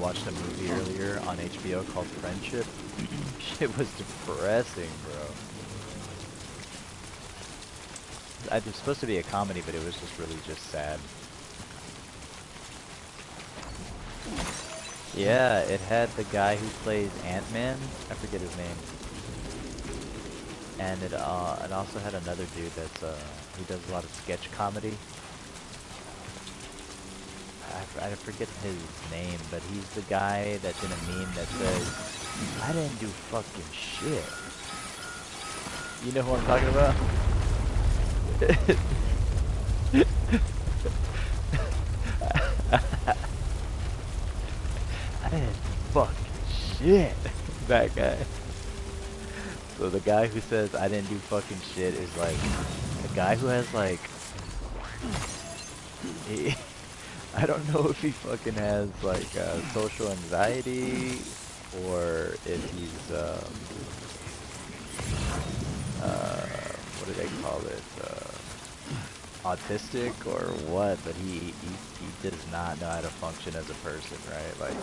watched a movie earlier on HBO called Friendship. Shit was depressing, bro. It was supposed to be a comedy, but it was just really just sad. Yeah, it had the guy who plays Ant-Man. I forget his name. And it also had another dude that's who does a lot of sketch comedy. I forget his name, but he's the guy that's in a meme that says, "I didn't do fucking shit." You know who I'm talking about? I didn't do fucking shit. That guy. So the guy who says I didn't do fucking shit is like a guy who has like I don't know if he fucking has like social anxiety or if he's what do they call it, autistic or what, but he does not know how to function as a person, right? Like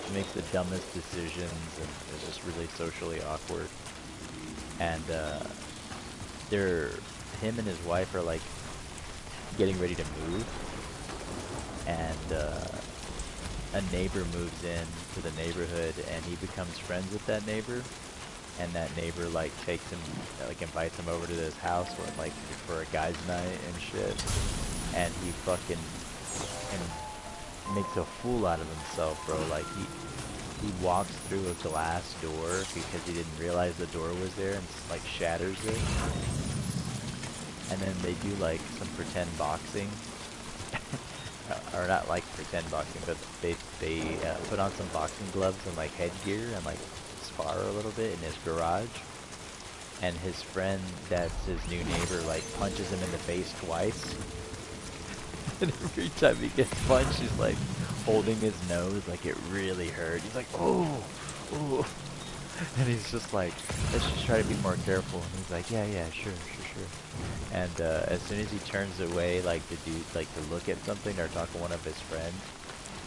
he makes the dumbest decisions and is just really socially awkward. And him and his wife are like getting ready to move, and a neighbor moves in to the neighborhood, and he becomes friends with that neighbor, and that neighbor like takes him, like invites him over to his house for a guy's night and shit, and he fucking and makes a fool out of himself, bro. Like he walks through a glass door because he didn't realize the door was there and like shatters it. And then they do like some pretend boxing. Or not like pretend boxing, but they put on some boxing gloves and like headgear and like spar a little bit in his garage. And his friend that's his new neighbor like punches him in the face twice. And every time he gets punched, he's like holding his nose like it really hurt. He's like, oh, oh. And he's just like, let's just try to be more careful. And he's like, yeah, sure. And as soon as he turns away, like the dude, like to look at something or talk to one of his friends,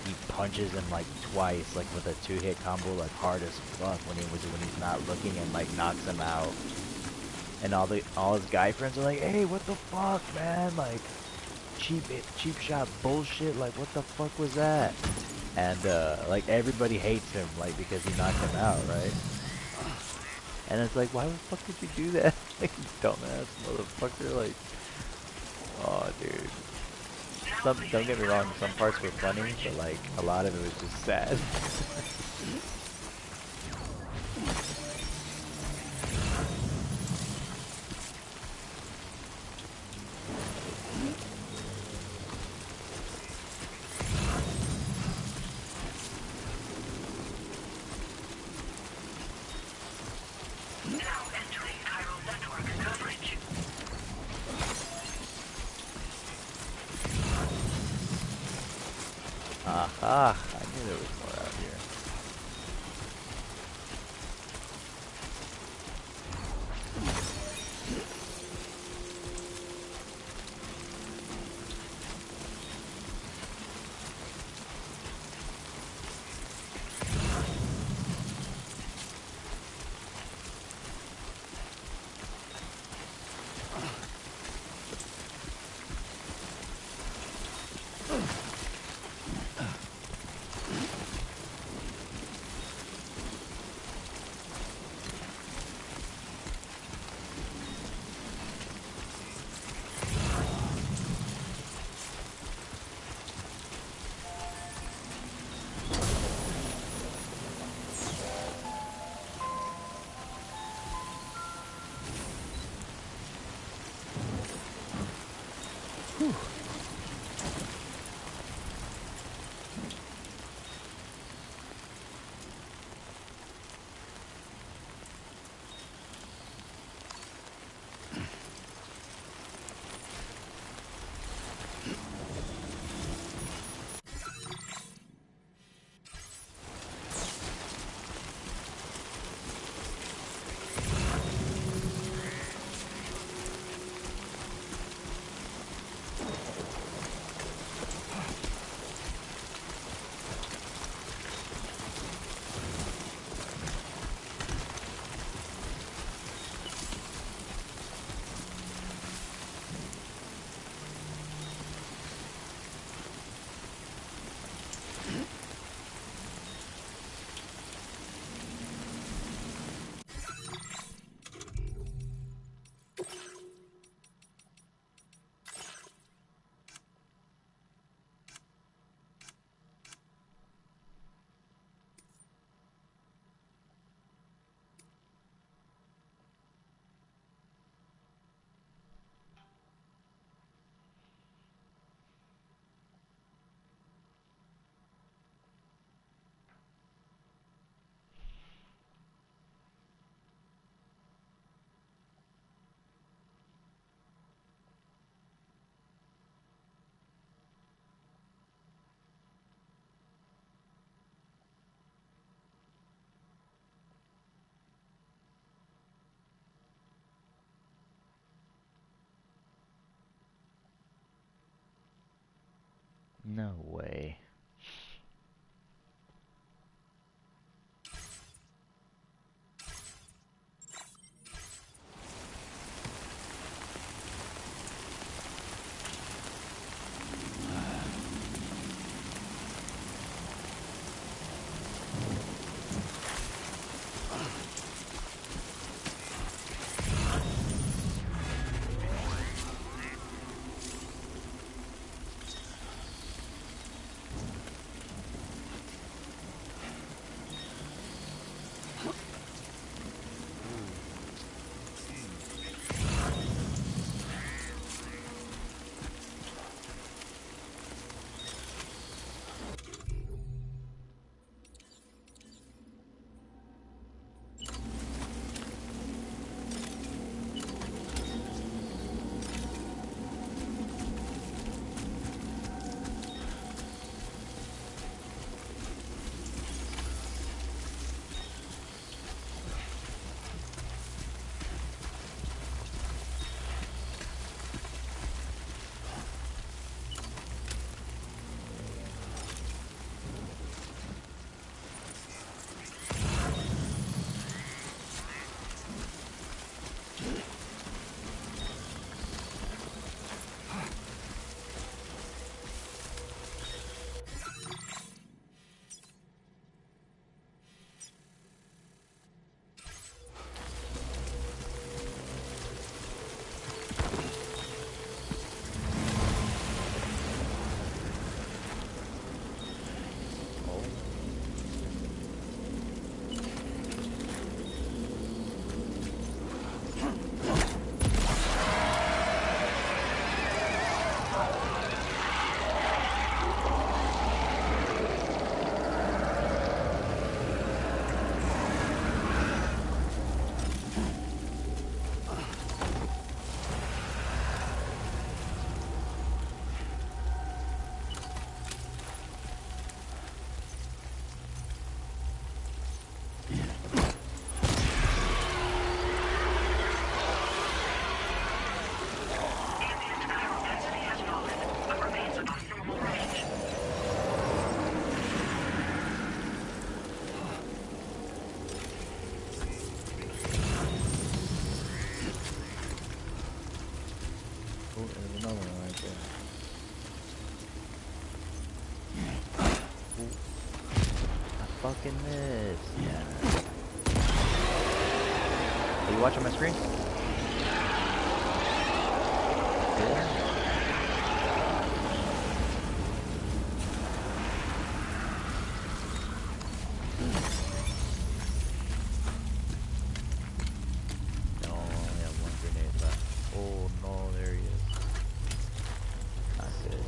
he punches him like twice, like with a 2-hit combo, like hard as fuck when he's not looking, and like knocks him out. And all his guy friends are like, hey, what the fuck, man? Like cheap shot bullshit. Like what the fuck was that? And like everybody hates him, like because he knocked him out, right? And it's like, why the fuck did you do that? Like, dumbass motherfucker, like, oh, dude. Don't get me wrong, some parts were funny, but, like, a lot of it was just sad. Aha, I knew there was more out here. Whew. No way. Oh, there's another one right there. Ooh. I fucking missed. Yeah. Are you watching my screen? Yeah. No, I only have one grenade left. Oh no, there he is. Not good.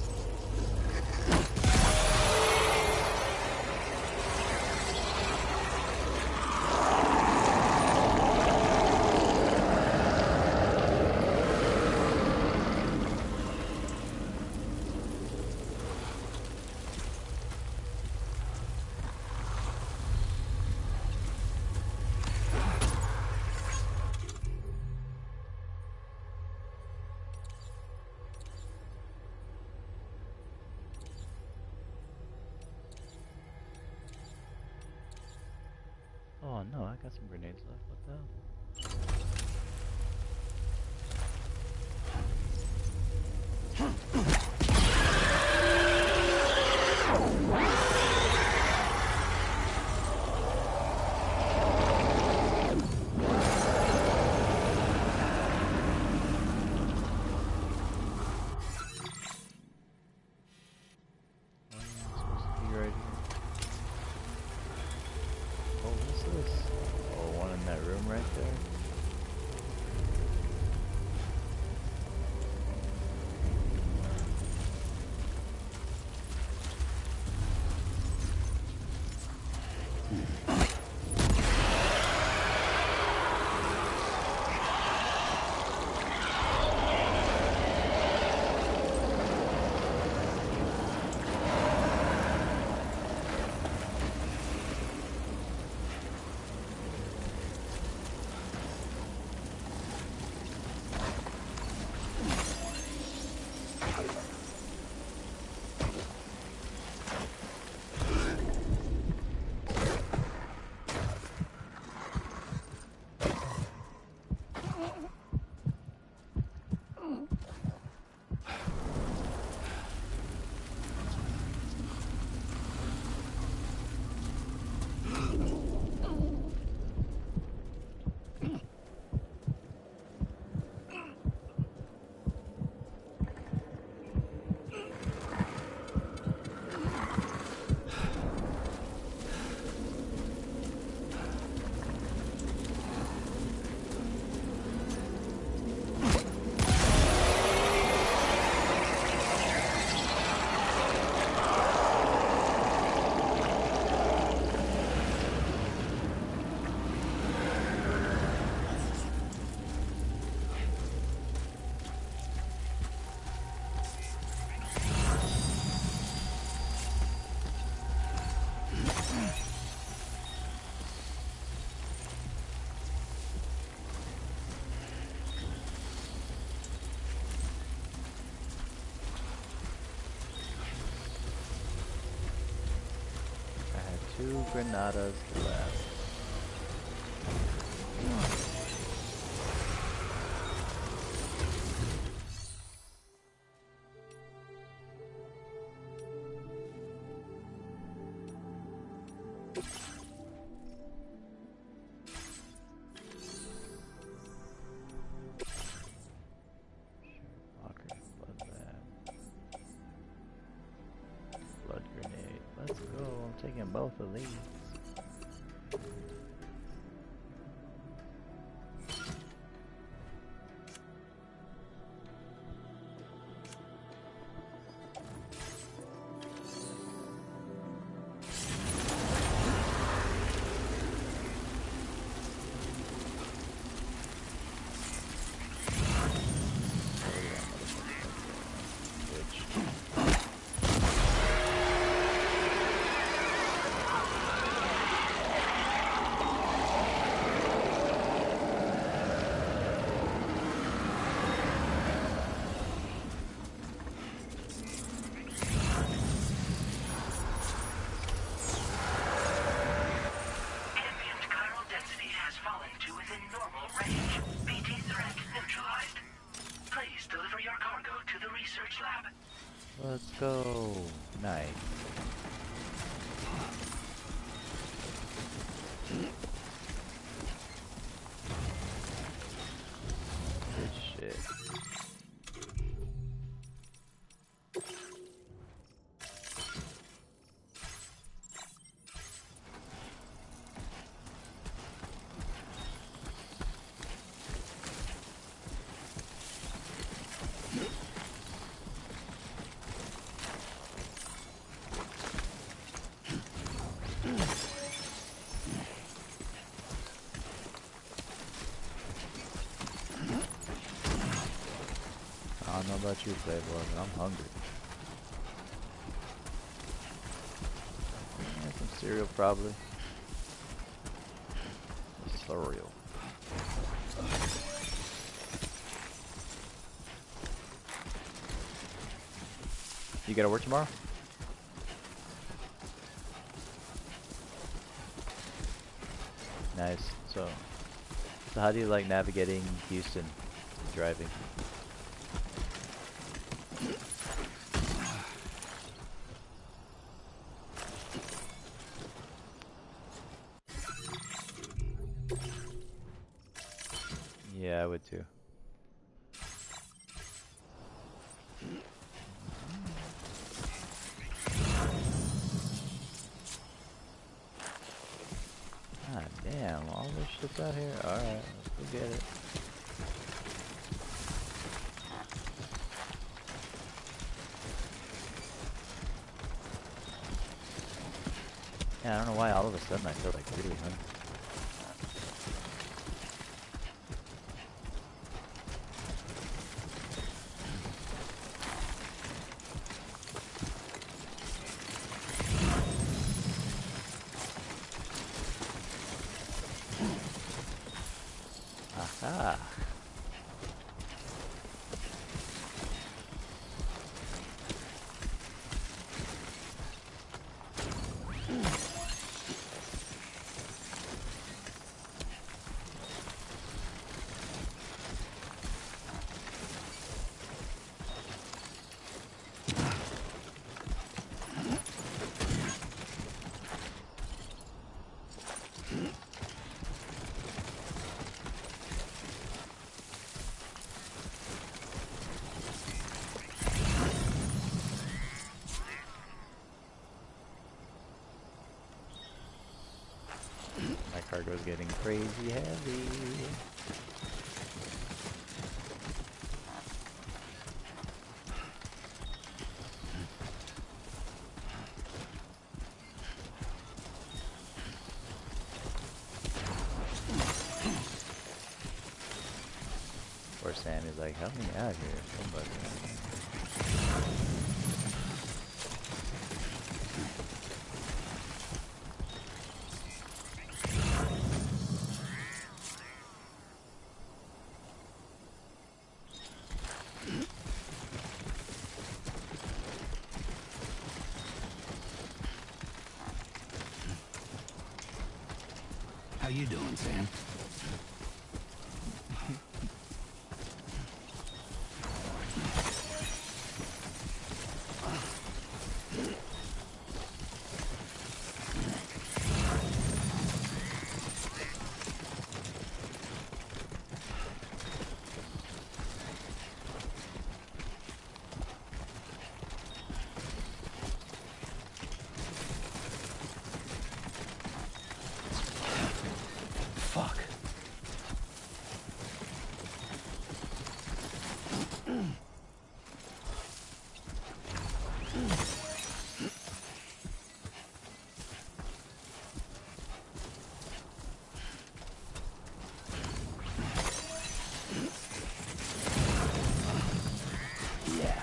Oh no, I got some grenades left. What the hell? Oh, yeah, I'm supposed to be right here. Oh, what's this? Oh, one in that room right there. 2 granadas left. Blood grenade. Let's go. I'm taking both of these. Let's go. Nice. Good shit. I don't know about you, Playboy, but I'm hungry. Yeah, some cereal, probably. Cereal. You gotta work tomorrow? Nice. So how do you like navigating Houston driving? Yeah, I would too. God damn, all this shit's out here? Alright, let's go get it. Yeah, I don't know why all of a sudden I feel like really hungry. Aha! My cargo's getting crazy heavy. Poor Sammy's like, help me out here, somebody. How you doing, Sam? Fuck. Yeah.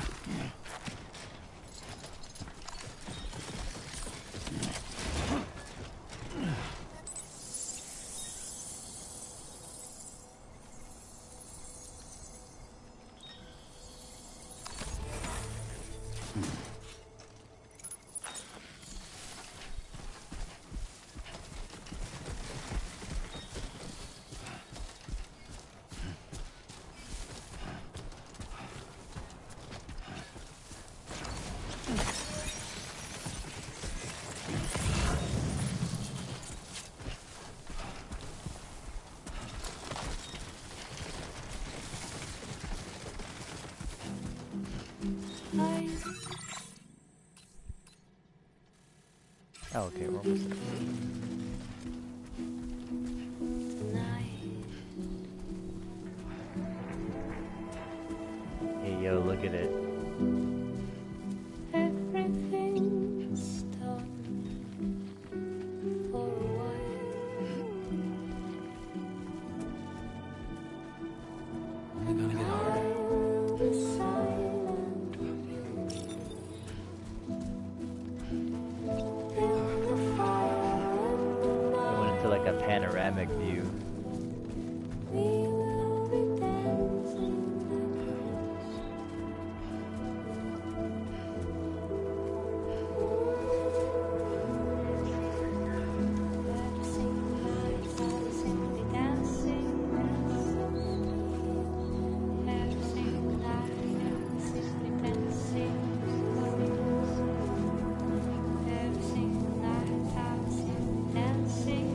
Oh, okay, we're almost there. Hey, yo, look at it. Everything's done for a while. You're gonna get hard. I'll be silent in the fire and I went into like a panoramic view. we will be dancing every single night. I'll simply dancing every single night. I'll simply dancing every single night. I'll simply dancing.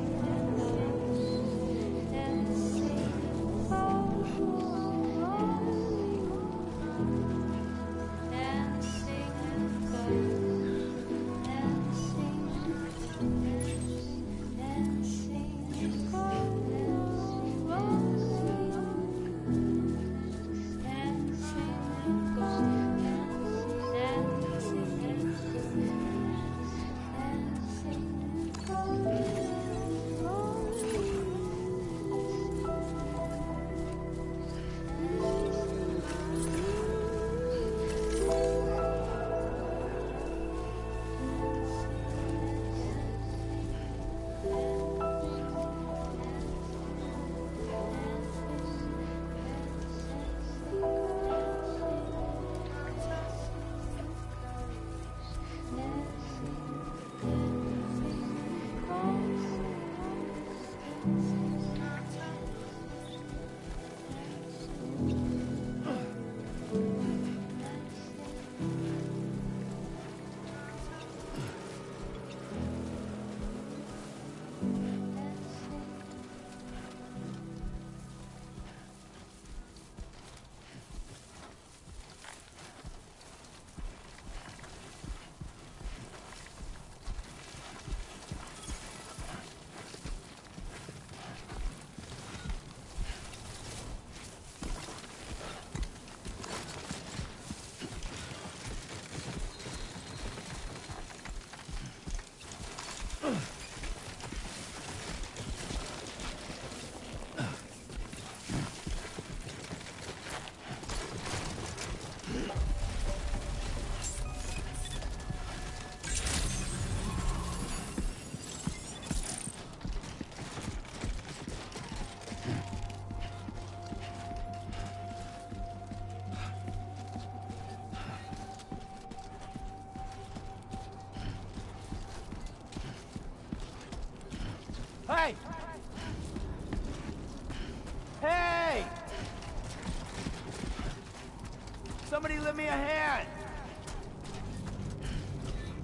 lend me a hand?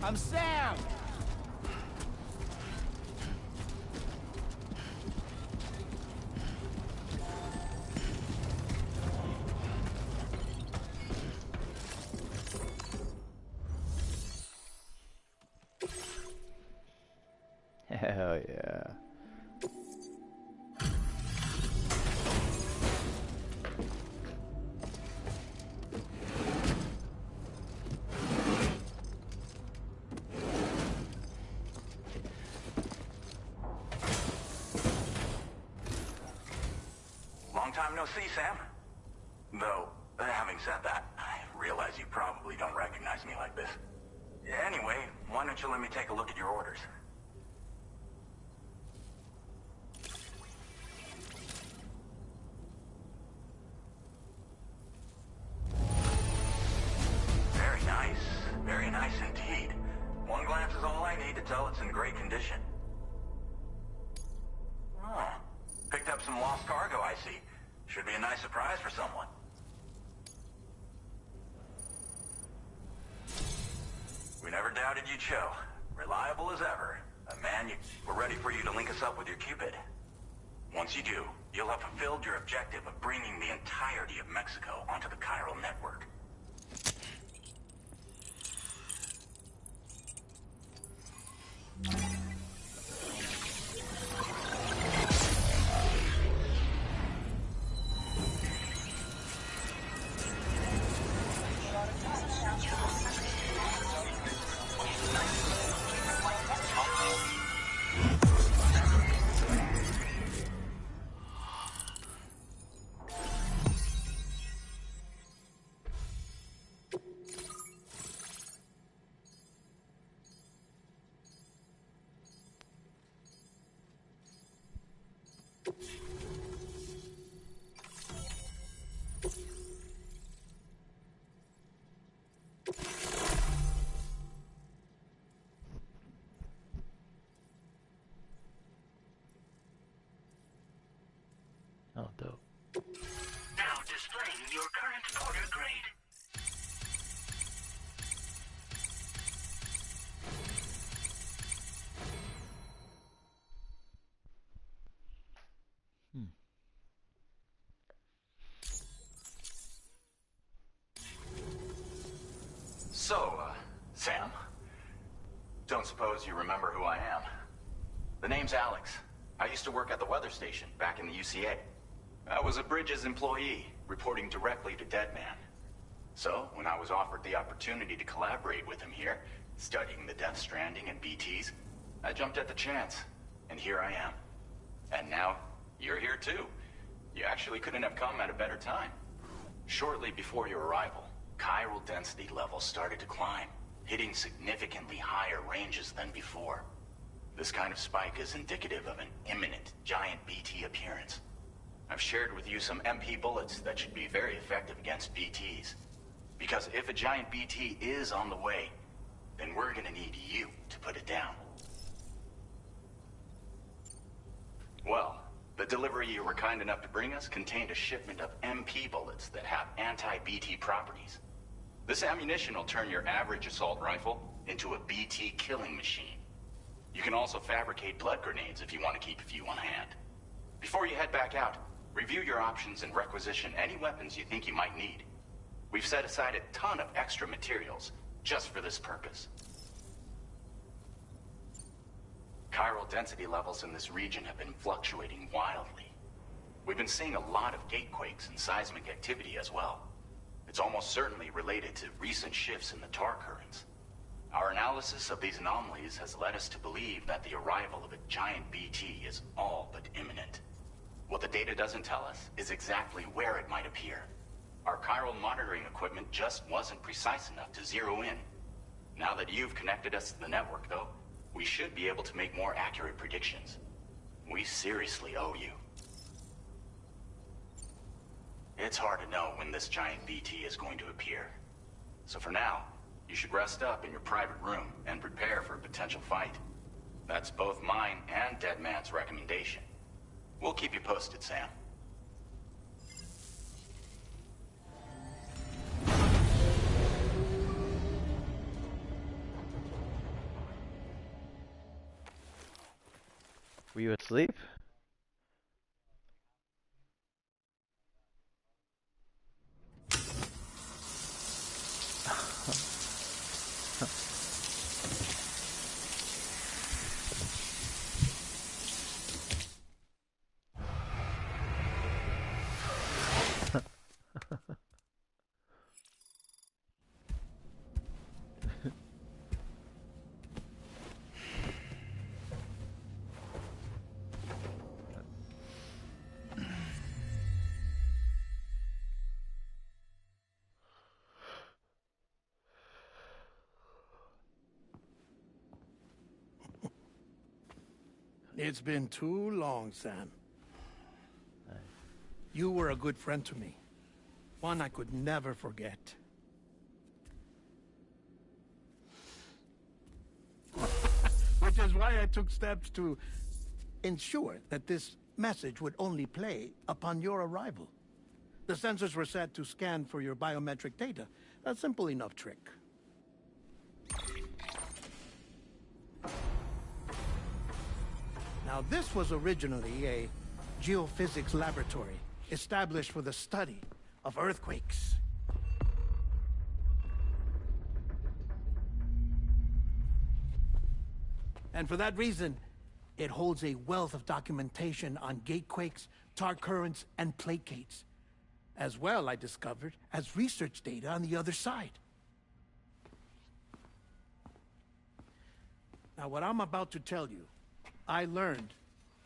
I'm Sam! Hell yeah. Long time no see, Sam. Though, having said that, I realize you probably don't recognize me like this. Anyway, why don't you let me take a look at your orders? Very nice. Very nice indeed. One glance is all I need to tell it's in great condition. Oh, picked up some lost cargo, I see. Should be a nice surprise for someone. We never doubted you'd show. Reliable as ever. We're ready for you to link us up with your Cupid. Once you do, you'll have fulfilled your objective of bringing the entirety of Mexico onto the chiral network. Oh, dope. Now displaying your current order grade. So, Sam, don't suppose you remember who I am? The name's Alex. I used to work at the weather station back in the UCA. I was a Bridges employee, reporting directly to Deadman. So, when I was offered the opportunity to collaborate with him here, studying the Death Stranding and BTs, I jumped at the chance, and here I am. And now, you're here too. You actually couldn't have come at a better time. Shortly before your arrival, chiral density levels started to climb, hitting significantly higher ranges than before. This kind of spike is indicative of an imminent giant BT appearance. I've shared with you some MP bullets that should be very effective against BTs. Because if a giant BT is on the way, then we're gonna need you to put it down. Well, the delivery you were kind enough to bring us contained a shipment of MP bullets that have anti-BT properties. This ammunition will turn your average assault rifle into a BT killing machine. You can also fabricate blood grenades if you want to keep a few on hand. Before you head back out, review your options and requisition any weapons you think you might need. We've set aside a ton of extra materials just for this purpose. Chiral density levels in this region have been fluctuating wildly. We've been seeing a lot of gatequakes and seismic activity as well. It's almost certainly related to recent shifts in the tar currents. Our analysis of these anomalies has led us to believe that the arrival of a giant BT is all but imminent. What the data doesn't tell us is exactly where it might appear. Our chiral monitoring equipment just wasn't precise enough to zero in. Now that you've connected us to the network, though, we should be able to make more accurate predictions. We seriously owe you. It's hard to know when this giant BT is going to appear. So for now, you should rest up in your private room and prepare for a potential fight. That's both mine and Deadman's recommendation. We'll keep you posted, Sam. Were you asleep? It's been too long, Sam. You were a good friend to me. One I could never forget. Which is why I took steps to ensure that this message would only play upon your arrival. The sensors were set to scan for your biometric data. A simple enough trick. Now, this was originally a geophysics laboratory established for the study of earthquakes. And for that reason, it holds a wealth of documentation on gatequakes, tar currents, and placates. As well, I discovered, as research data on the other side. Now, what I'm about to tell you, I learned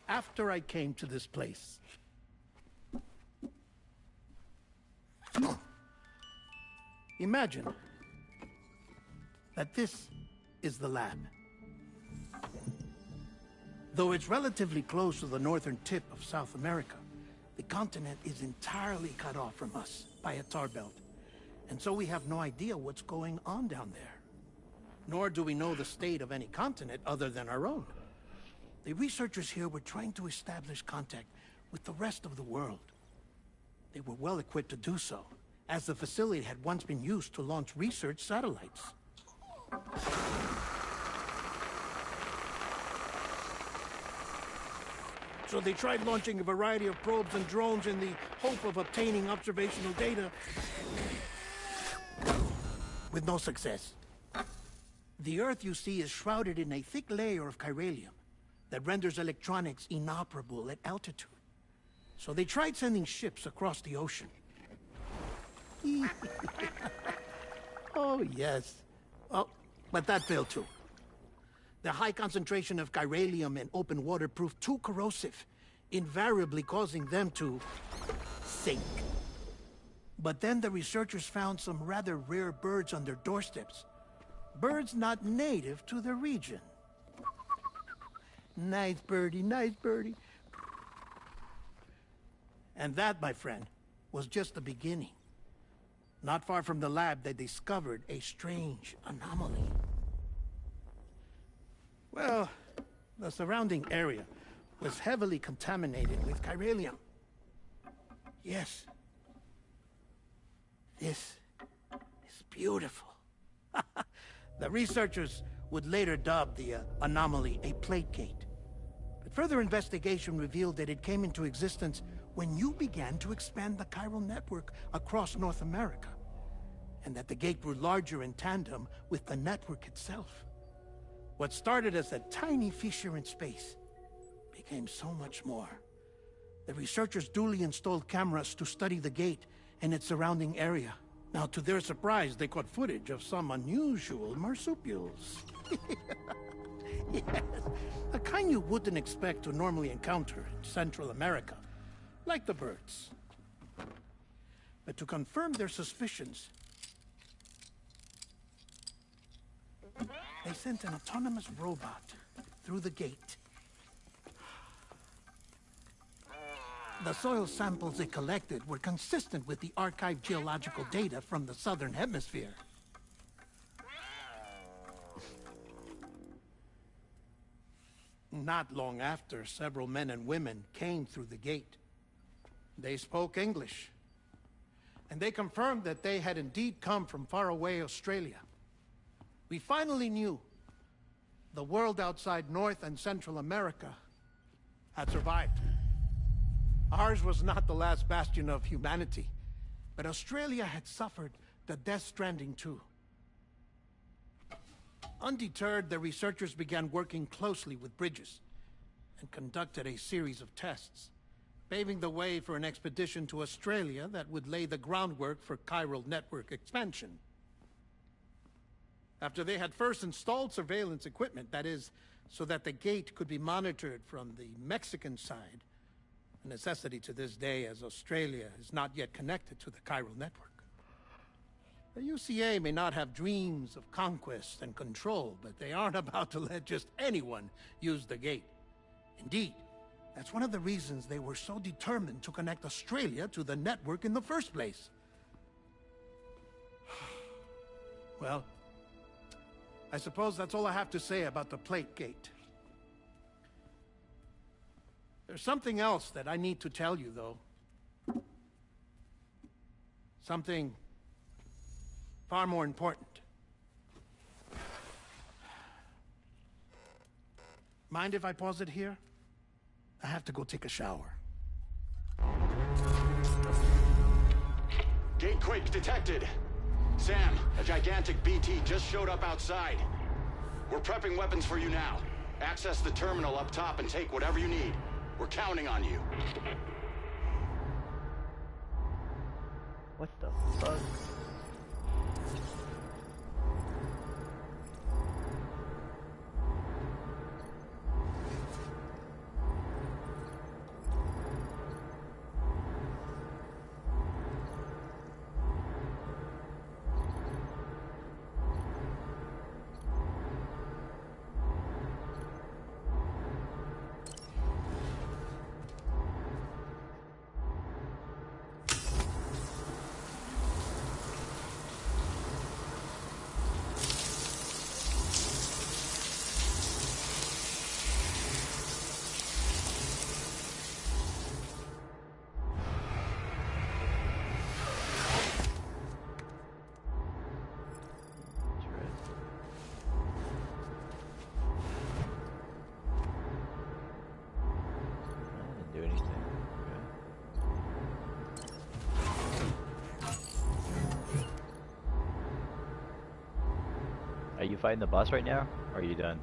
after I came to this place. Imagine that this is the lab. Though it's relatively close to the northern tip of South America, the continent is entirely cut off from us by a tar belt. And so we have no idea what's going on down there. Nor do we know the state of any continent other than our own. The researchers here were trying to establish contact with the rest of the world. They were well equipped to do so, as the facility had once been used to launch research satellites. So they tried launching a variety of probes and drones in the hope of obtaining observational data, with no success. The Earth, you see, is shrouded in a thick layer of chiralium that renders electronics inoperable at altitude. So they tried sending ships across the ocean. Oh, yes. Oh, but that failed too. The high concentration of chiralium in open water proved too corrosive, invariably causing them to sink. But then the researchers found some rather rare birds on their doorsteps. Birds not native to the region. Nice birdie, nice birdie. And that, my friend, was just the beginning. Not far from the lab, they discovered a strange anomaly. Well, the surrounding area was heavily contaminated with chiralium. Yes. This is beautiful. The researchers would later dub the anomaly a plate gate. But further investigation revealed that it came into existence when you began to expand the chiral network across North America, and that the gate grew larger in tandem with the network itself. What started as a tiny fissure in space became so much more. The researchers duly installed cameras to study the gate and its surrounding area. Now, to their surprise, they caught footage of some unusual marsupials. Yes, a kind you wouldn't expect to normally encounter in Central America, like the birds. But to confirm their suspicions, they sent an autonomous robot through the gate. The soil samples they collected were consistent with the archived geological data from the southern hemisphere. Not long after, several men and women came through the gate. They spoke English, and they confirmed that they had indeed come from faraway Australia. We finally knew the world outside North and Central America had survived. Ours was not the last bastion of humanity, but Australia had suffered the Death Stranding too. Undeterred, the researchers began working closely with Bridges and conducted a series of tests, paving the way for an expedition to Australia that would lay the groundwork for chiral network expansion. After they had first installed surveillance equipment, that is, so that the gate could be monitored from the Mexican side, a necessity to this day as Australia is not yet connected to the chiral network. The UCA may not have dreams of conquest and control, but they aren't about to let just anyone use the gate. Indeed, that's one of the reasons they were so determined to connect Australia to the network in the first place. Well, I suppose that's all I have to say about the plate gate. There's something else that I need to tell you, though. Something far more important. Mind if I pause it here? I have to go take a shower. Gate quake detected. Sam, a gigantic BT just showed up outside. We're prepping weapons for you now. Access the terminal up top and take whatever you need. We're counting on you. What the fuck? Do anything. Okay. Are you fighting the boss right now? Or are you done?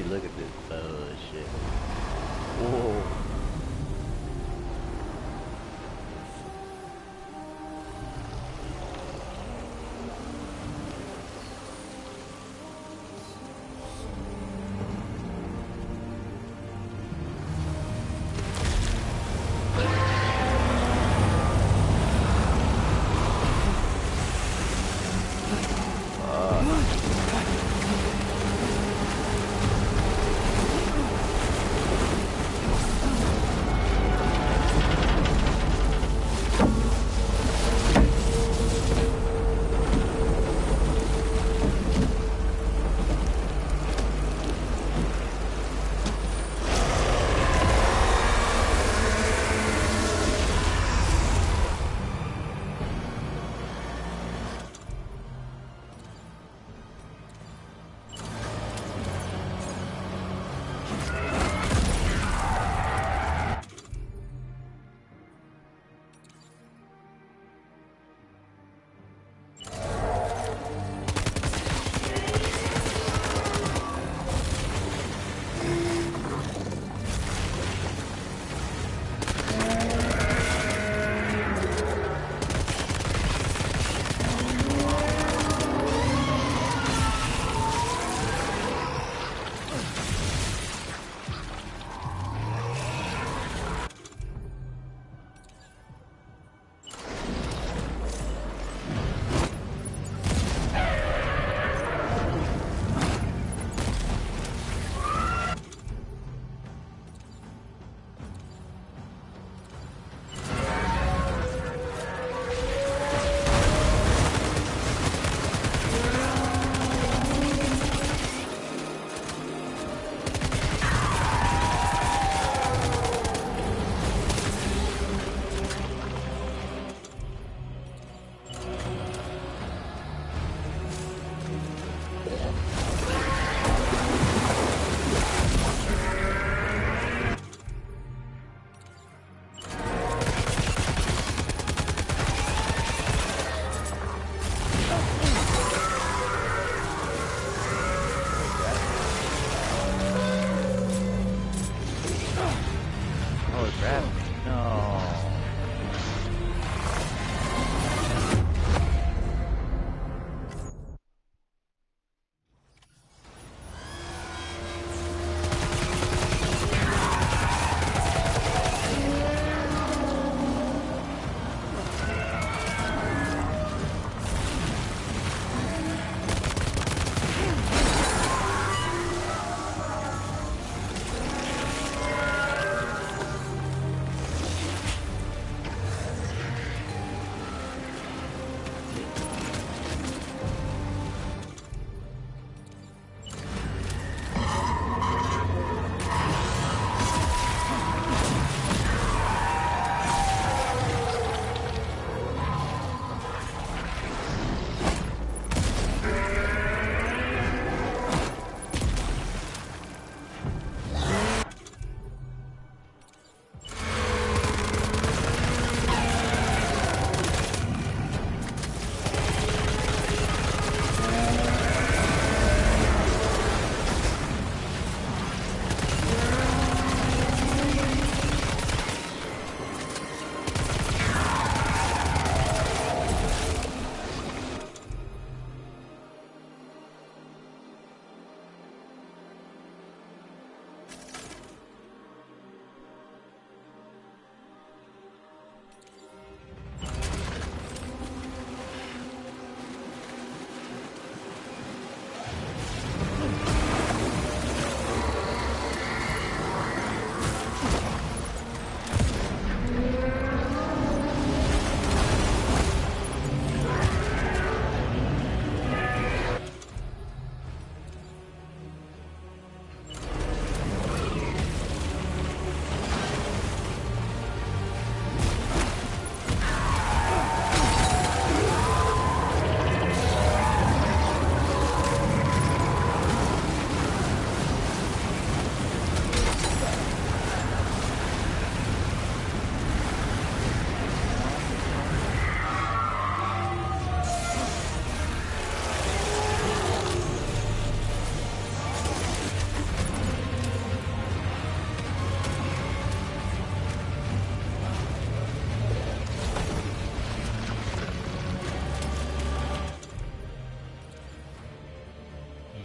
look at this bullshit. Whoa.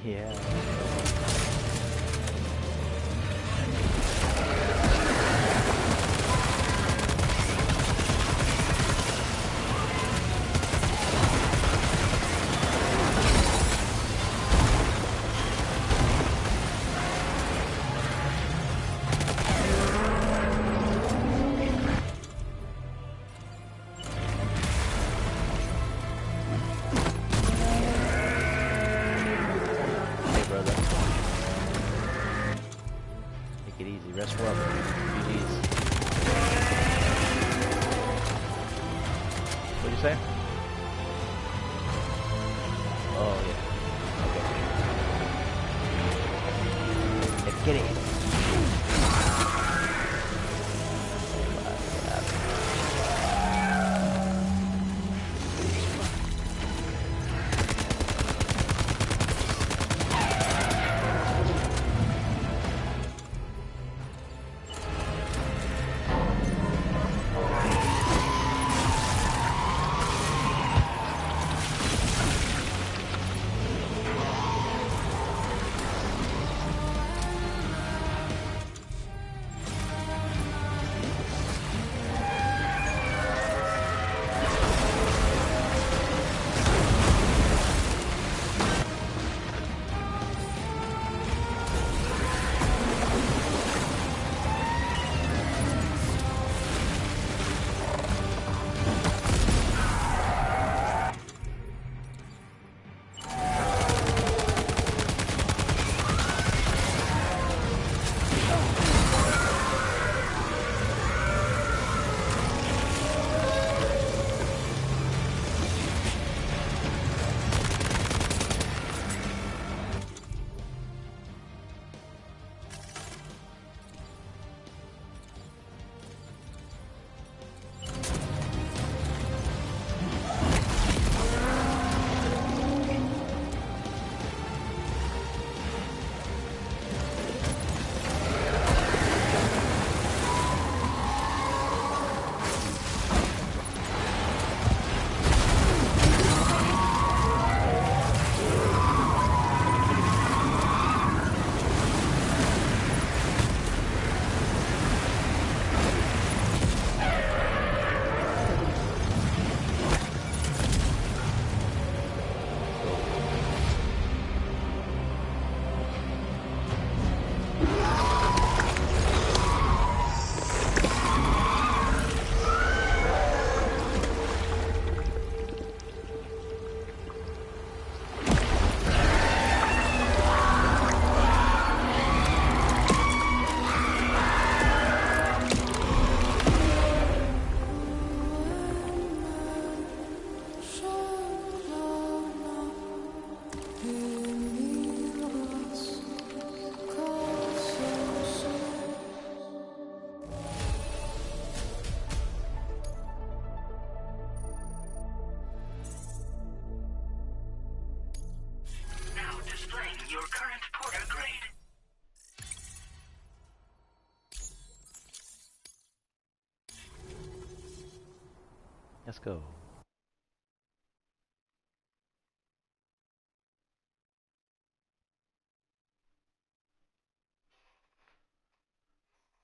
Yeah. Hey, brother. Take it easy. Rest well. GG's. What'd you say? Oh, yeah. Okay. Let's get it. Now displaying your current porter grade. Let's go.